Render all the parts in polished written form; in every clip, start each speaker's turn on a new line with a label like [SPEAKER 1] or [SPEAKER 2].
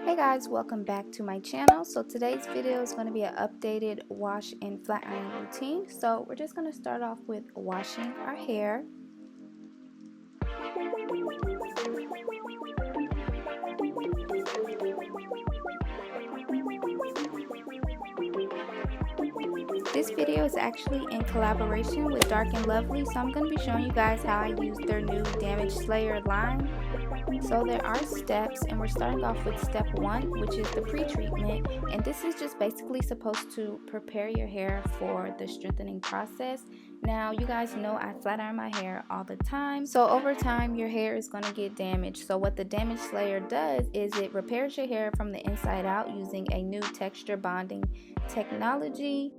[SPEAKER 1] Hey guys, welcome back to my channel. So today's video is going to be an updated wash and flat iron routine. So we're just going to start off with washing our hair. This video is actually in collaboration with Dark and Lovely, so I'm going to be showing you guys how I use their new Damage Slayer line. So there are steps, and we're starting off with step 1, which is the pre-treatment, and this is just basically supposed to prepare your hair for the strengthening process. Now you guys know I flat iron my hair all the time, so over time your hair is going to get damaged. So what the Damage Slayer does is it repairs your hair from the inside out using a new texture bonding technology.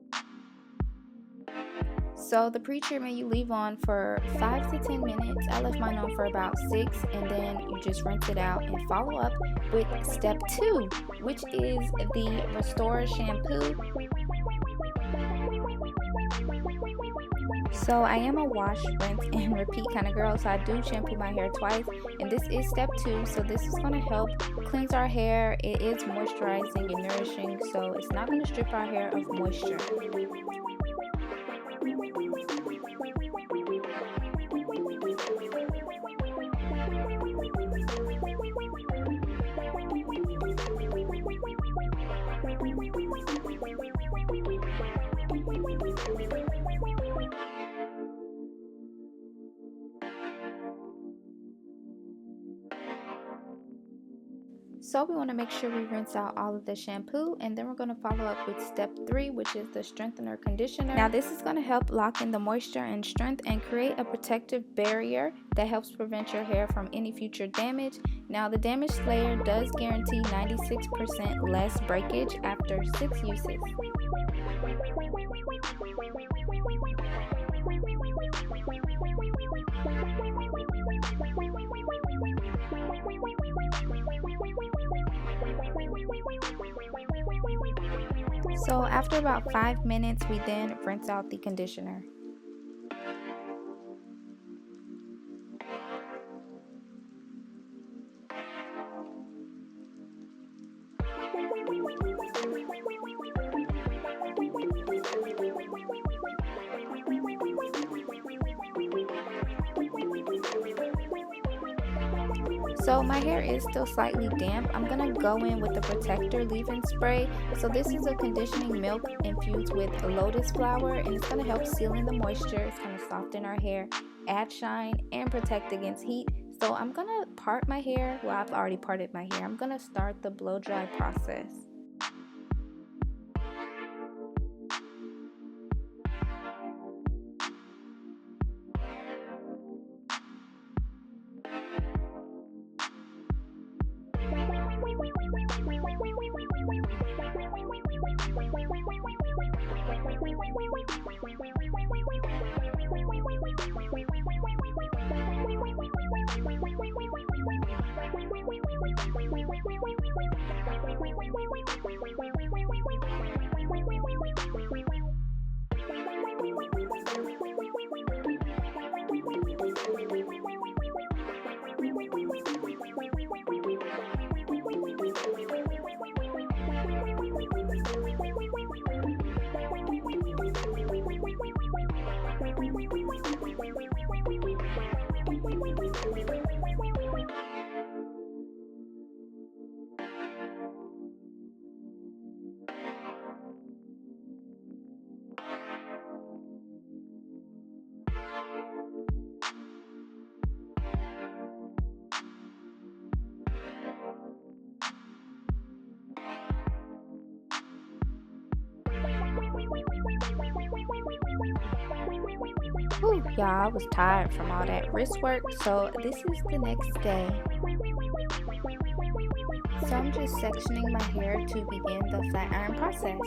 [SPEAKER 1] So the pre-treatment you leave on for 5 to 10 minutes. I left mine on for about 6, and then you just rinse it out and follow up with step 2, which is the Restorer Shampoo. So I am a wash, rinse, and repeat kind of girl, so I do shampoo my hair twice, and this is step 2. So this is going to help cleanse our hair. It is moisturizing and nourishing, so it's not going to strip our hair of moisture. So we want to make sure we rinse out all of the shampoo, and then we're going to follow up with step 3, which is the strengthener conditioner. Now this is going to help lock in the moisture and strength and create a protective barrier that helps prevent your hair from any future damage. Now the Damage Slayer does guarantee 96% less breakage after 6 uses. So after about 5 minutes, we then rinse out the conditioner. So my hair is still slightly damp. I'm going to go in with the protector leave-in spray. So this is a conditioning milk infused with lotus flower, and it's going to help seal in the moisture. It's going to soften our hair, add shine, and protect against heat. So I'm going to part my hair. Well, I've already parted my hair. I'm going to start the blow dry process. Whew, y'all, I was tired from all that wrist work, so this is the next day. So I'm just sectioning my hair to begin the flat iron process.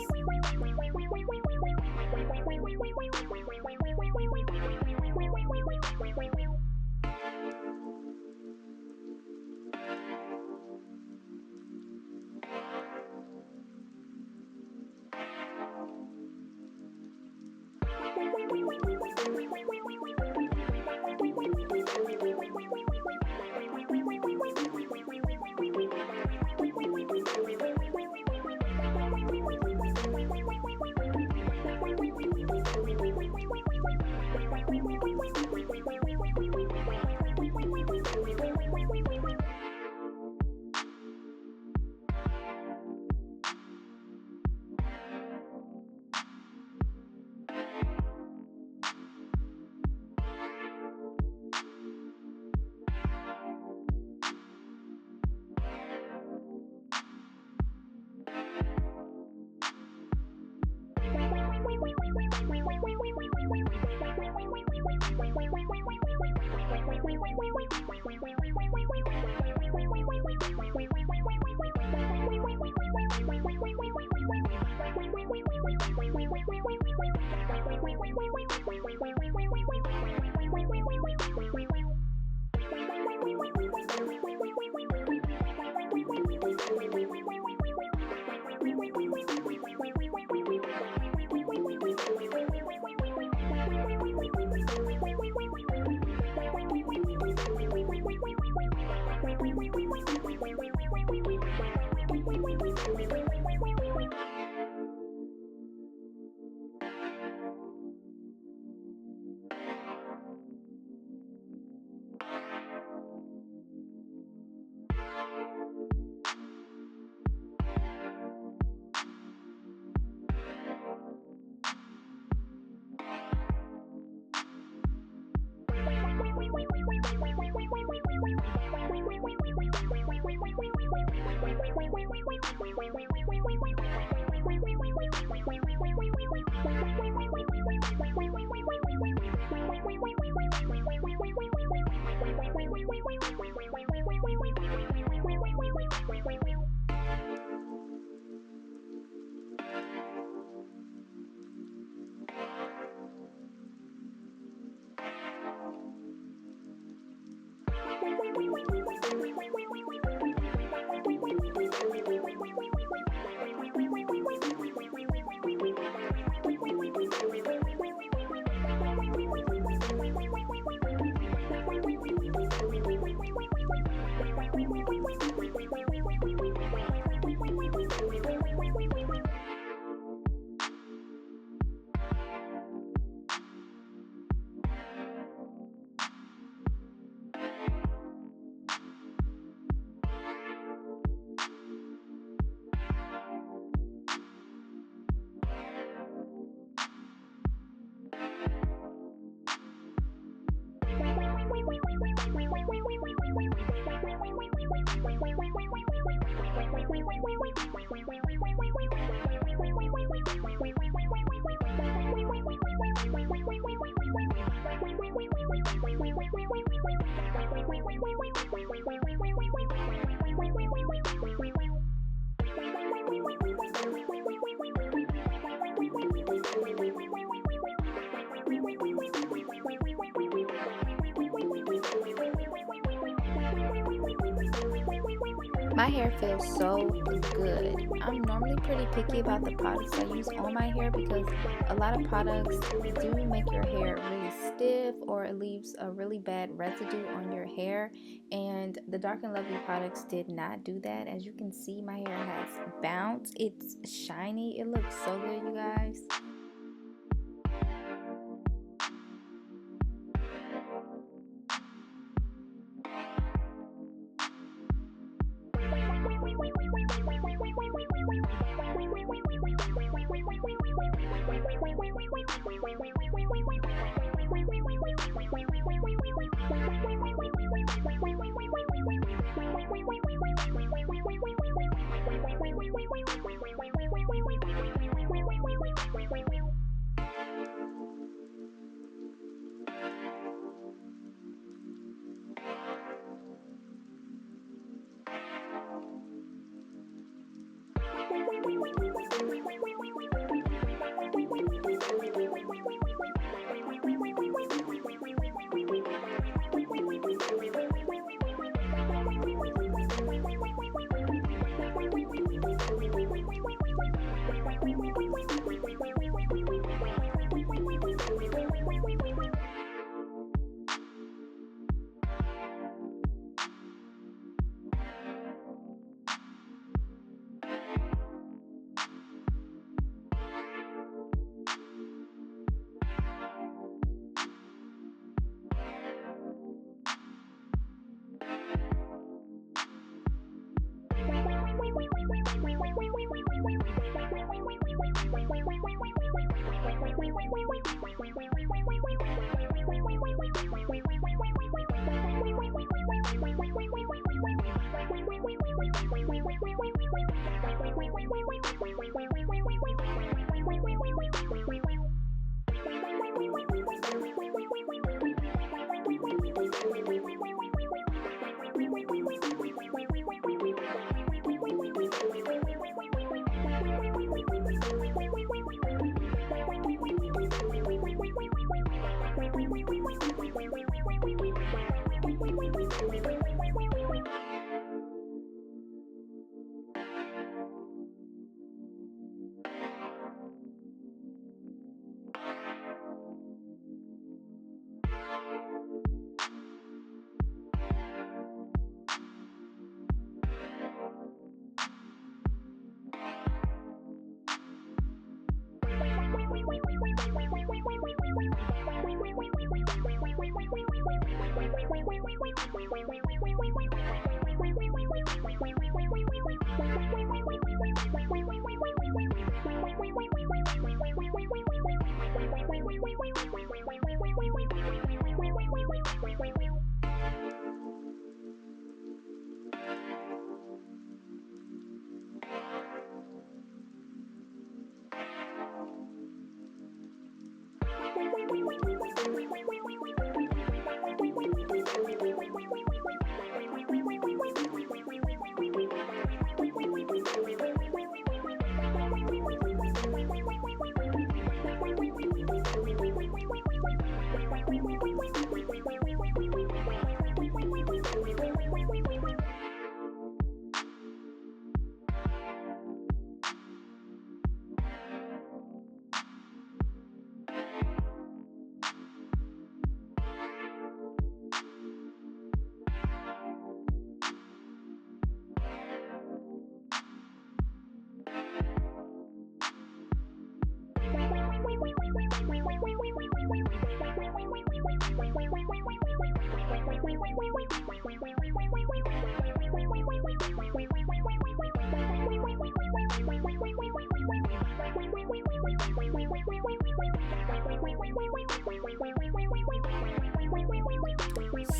[SPEAKER 1] My hair feels so good. I'm normally pretty picky about the products I use on my hair because a lot of products do make your hair really stiff or it leaves a really bad residue on your hair, and the Dark and Lovely products did not do that. As you can see, my hair has bounce. It's shiny. It looks so good, you guys.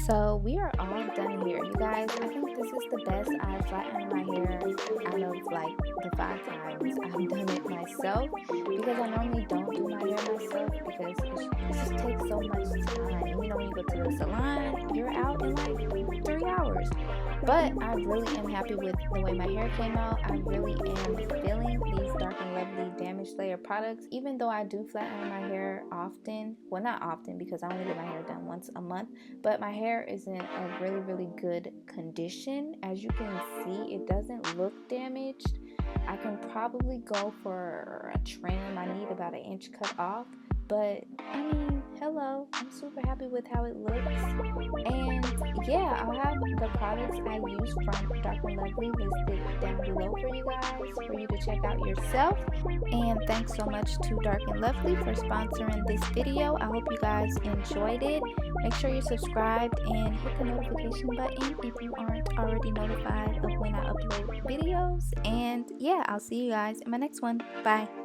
[SPEAKER 1] So we are all done here, you guys. I think this is the best I've flattened my hair out of like the 5 times I've done it myself, because I normally don't do my hair myself because it just takes so much time. You know, when you go to the salon, you're out in like 3 hours. But I really am happy with the way my hair came out. I really am feeling these Dark and Lovely Damage Slayer products, even though I do flatten my hair often. Well, not often because I only get my hair done once a month, but my hair is in a really good condition. As you can see, it doesn't look damaged. I can probably go for a trim. I need about 1 inch cut off, but I mean, hello, I'm super happy with how it looks. And yeah, I'll have the products I use from Dark and Lovely listed down below for you guys, for you to check out yourself. And thanks so much to Dark and Lovely for sponsoring this video. I hope you guys enjoyed it. Make sure you're subscribed and hit the notification button if you aren't already notified of when I upload videos. And yeah, I'll see you guys in my next one. Bye.